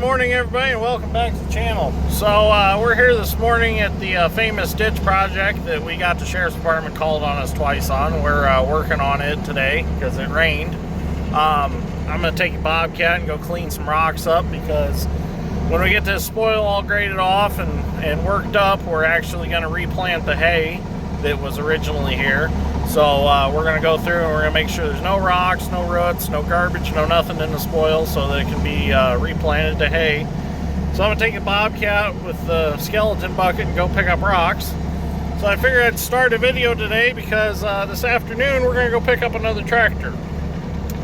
morning, everybody, and welcome back to the channel. So we're here this morning at the famous ditch project that we got the sheriff's department called on us twice on. We're working on it today because it rained. I'm going to take a bobcat and go clean some rocks up, because when we get this spoil all graded off and worked up, we're actually going to replant the hay that was originally here. So we're going to go through and we're going to make sure there's no rocks, no roots, no garbage, no nothing in the spoil, so that it can be replanted to hay. So I'm going to take a bobcat with the skeleton bucket and go pick up rocks. So I figured I'd start a video today because this afternoon we're going to go pick up another tractor.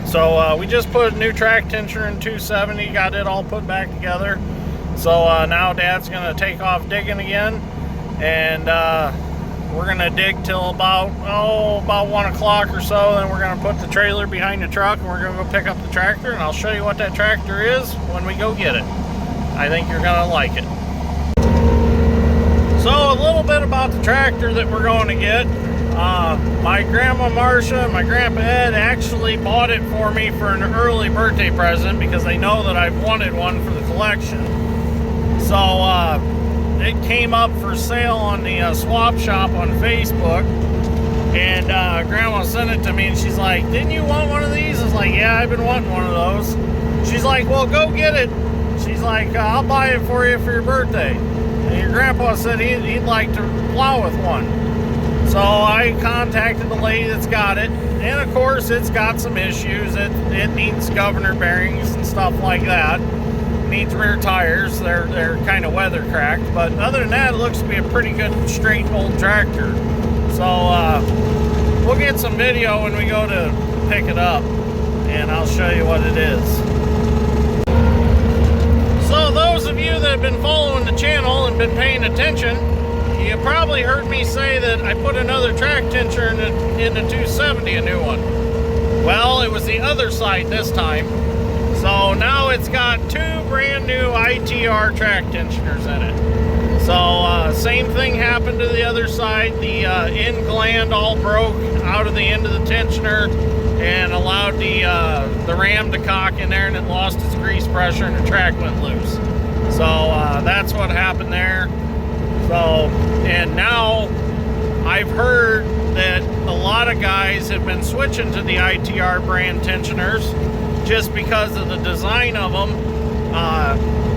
So we just put a new track tensioner in 270, got it all put back together. So now Dad's going to take off digging again, and we're going to dig till about 1 o'clock or so. Then we're going to put the trailer behind the truck and we're going to go pick up the tractor, and I'll show you what that tractor is when we go get it. I think you're going to like it. So a little bit about the tractor that we're going to get. My grandma Marcia and my grandpa Ed actually bought it for me for an early birthday present because they know that I've wanted one for the collection. So it came up for sale on the swap shop on Facebook, and Grandma sent it to me, and she's like, "Didn't you want one of these?" I was like, "Yeah, I've been wanting one of those." She's like, "Well, go get it." She's like, "I'll buy it for you for your birthday." And your grandpa said he'd like to plow with one. So I contacted the lady that's got it, and of course it's got some issues. It needs governor bearings and stuff like that. Needs rear tires. They're kind of weather cracked, but other than that, it looks to be a pretty good straight old tractor. So we'll get some video when we go to pick it up, and I'll show you what it is. So those of you that have been following the channel and been paying attention, you probably heard me say that I put another track tensioner in the 270, a new one. Well, it was the other side this time. So now it's got two brand new ITR track tensioners in it. So same thing happened to the other side. The end gland all broke out of the end of the tensioner and allowed the ram to cock in there, and it lost its grease pressure and the track went loose. So that's what happened there. So, and now I've heard that a lot of guys have been switching to the ITR brand tensioners just because of the design of them.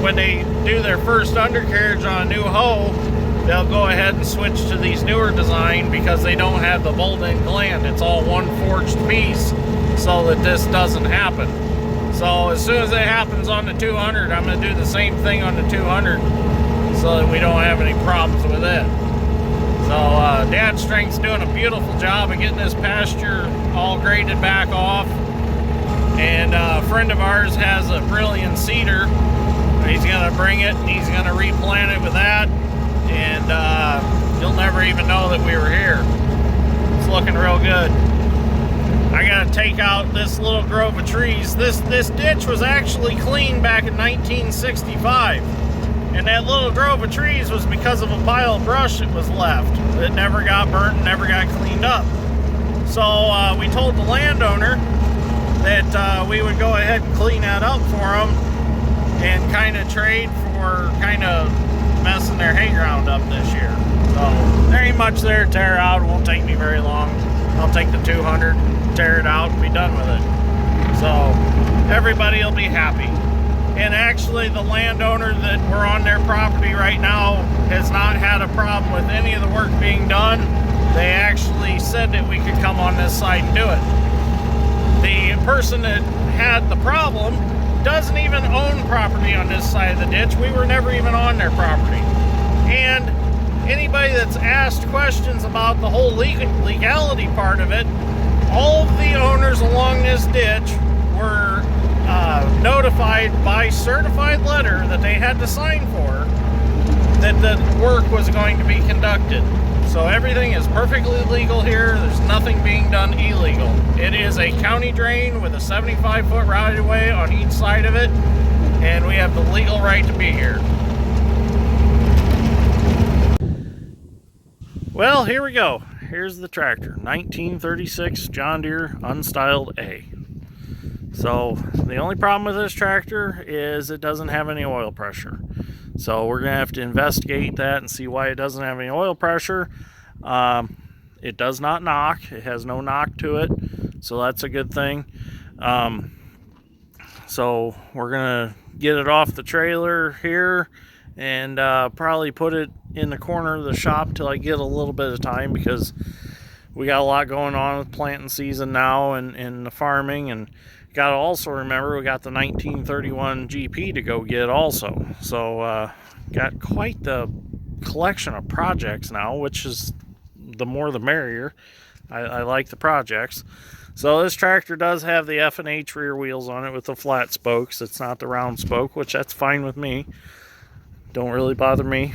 When they do their first undercarriage on a new hoe, they'll go ahead and switch to these newer design because they don't have the bolt-in gland. It's all one forged piece so that this doesn't happen. So as soon as it happens on the 200, I'm going to do the same thing on the 200 so that we don't have any problems with it. So Dad Strength's doing a beautiful job of getting this pasture all graded back off. And a friend of ours has a brilliant cedar. He's going to bring it and he's going to replant it with that. And you'll never even know that we were here. It's looking real good. I got to take out this little grove of trees. This ditch was actually cleaned back in 1965. And that little grove of trees was because of a pile of brush that was left. That never got burnt and never got cleaned up. So we told the landowner that we would go ahead and clean that up for them and kind of trade for kind of messing their hay ground up this year. So there ain't much there to tear out. It won't take me very long. I'll take the 200, tear it out, and be done with it. So everybody will be happy. And actually the landowner that we're on their property right now has not had a problem with any of the work being done. They actually said that we could come on this side and do it. The person that had the problem doesn't even own property on this side of the ditch. We were never even on their property. And anybody that's asked questions about the whole legality part of it, all of the owners along this ditch were notified by certified letter that they had to sign for that the work was going to be conducted. So everything is perfectly legal here. There's nothing being done illegal. It is a county drain with a 75-foot right-of-way on each side of it, and we have the legal right to be here. Well, here we go. Here's the tractor, 1936 John Deere Unstyled A. So the only problem with this tractor is it doesn't have any oil pressure. So we're gonna have to investigate that and see why it doesn't have any oil pressure. It does not knock. It has no knock to it, so that's a good thing. So we're gonna get it off the trailer here and probably put it in the corner of the shop till I get a little bit of time, because we got a lot going on with planting season now and the farming, and got to also remember we got the 1931 GP to go get also. So got quite the collection of projects now, which is the more the merrier. I like the projects. So this tractor does have the F&H rear wheels on it with the flat spokes. It's not the round spoke, which that's fine with me. Don't really bother me.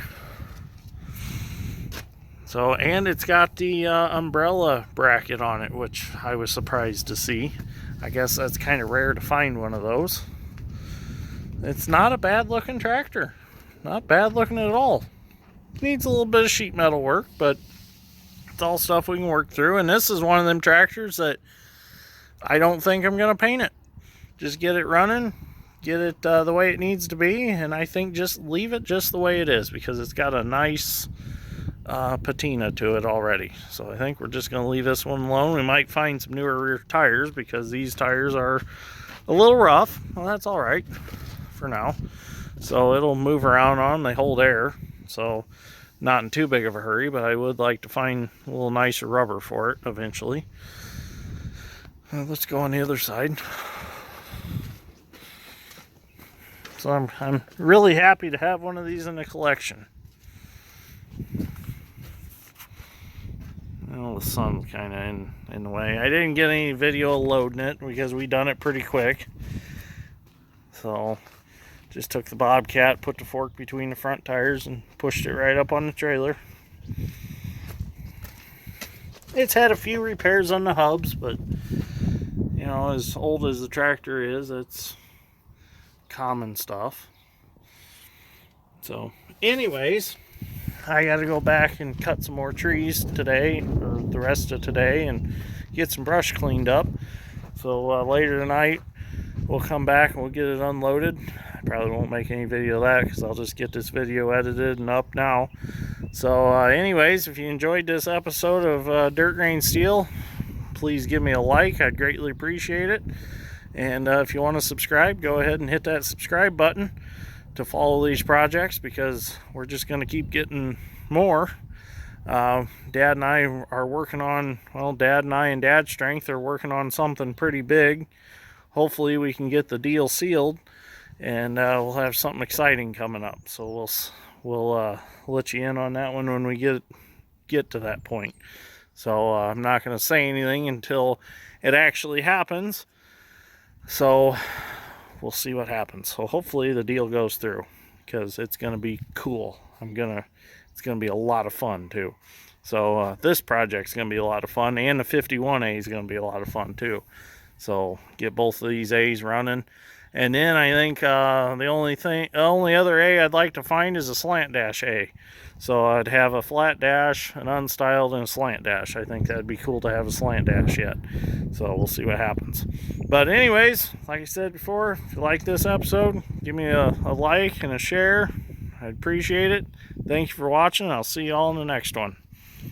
So, and it's got the umbrella bracket on it, which I was surprised to see. I guess that's kind of rare to find one of those. It's not a bad looking tractor. Not bad looking at all. Needs a little bit of sheet metal work, but it's all stuff we can work through. And this is one of them tractors that I don't think I'm going to paint it. Just get it running, get it the way it needs to be, and I think just leave it just the way it is, because it's got a nice patina to it already. So I think we're just going to leave this one alone. We might find some newer rear tires, because these tires are a little rough. Well, that's all right for now. So it'll move around on them. They hold air, so not in too big of a hurry, but I would like to find a little nicer rubber for it eventually. Let's go on the other side. So I'm really happy to have one of these in the collection. Well, the sun's kind of in the way. I didn't get any video loading it because we done it pretty quick. So just took the Bobcat, put the fork between the front tires, and pushed it right up on the trailer. It's had a few repairs on the hubs, but you know, as old as the tractor is, it's common stuff. So anyways, I got to go back and cut some more trees today, or the rest of today, and get some brush cleaned up. So later tonight we'll come back and we'll get it unloaded. I probably won't make any video of that because I'll just get this video edited and up now. So anyways, if you enjoyed this episode of Dirt Grain Steel, please give me a like. I'd greatly appreciate it. And if you want to subscribe, go ahead and hit that subscribe button to follow these projects, because we're just going to keep getting more. Dad and I are working on, well, Dad and I and Dad's Strength are working on something pretty big. Hopefully we can get the deal sealed, and we'll have something exciting coming up. So we'll let you in on that one when we get to that point. So I'm not going to say anything until it actually happens. So we'll see what happens. So hopefully the deal goes through, because it's going to be cool. It's going to be a lot of fun too. So this project's going to be a lot of fun, and the 51A is going to be a lot of fun too. So get both of these A's running. And then I think the only other A I'd like to find is a slant dash A. So I'd have a flat dash, an unstyled, and a slant dash. I think that'd be cool to have a slant dash yet. So we'll see what happens. But anyways, like I said before, if you like this episode, give me a like and a share. I'd appreciate it. Thank you for watching. I'll see you all in the next one.